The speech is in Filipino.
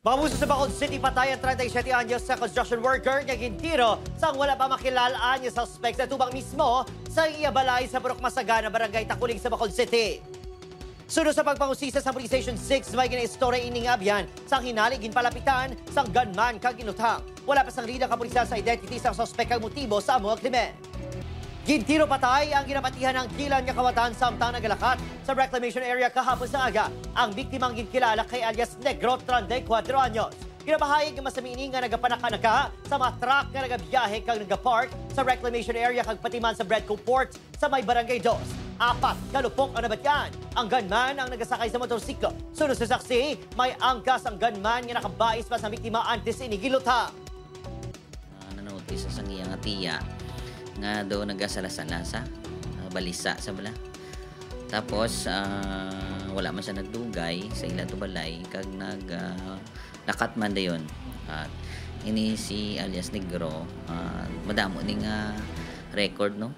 Mamuso sa Bacolod City, patay ang 37 anyos sa construction worker nga gintiro sang wala pa makilalaan yung suspect na tubang mismo sa iabalay sa Purok Masagana, Barangay Takuling sa Bacolod City. Sunod sa pagpangusisa sa Police Station 6, may gina-istorya iningabyan sang hinalig ginpalapitan sang gunman kag inutang. Wala pa sang rida kapulisan sa identity sang suspect kag motibo sa amo krimen. Gintiro patay ang ginapatihan ng Gilan nga kawatan samtang nagalakat sa reclamation area kahapon sa aga. Ang biktimang ginkilala kay alias Negro, 34 anyos. Ginabahayag nga masamini nga nagapanaka-naka sa mga truck nga nagabiyahe kag nagapark sa reclamation area kag patiman sa Bredco Port sa may Barangay 2. Apat kalupok ang nabatyan. Ang gunman ang nagasakay sa motorsiklo. Sunod sa saksi, may angkas ang gunman nga nakabais pa sa biktima antes inigilutang. Nanotis sa iyang atiya nga do nagasala-sala sa balisa sa bala. Tapos wala man siya nagdugay sa ila to balay kag nakat man dayon. Ini si alias Negro madamo ning record no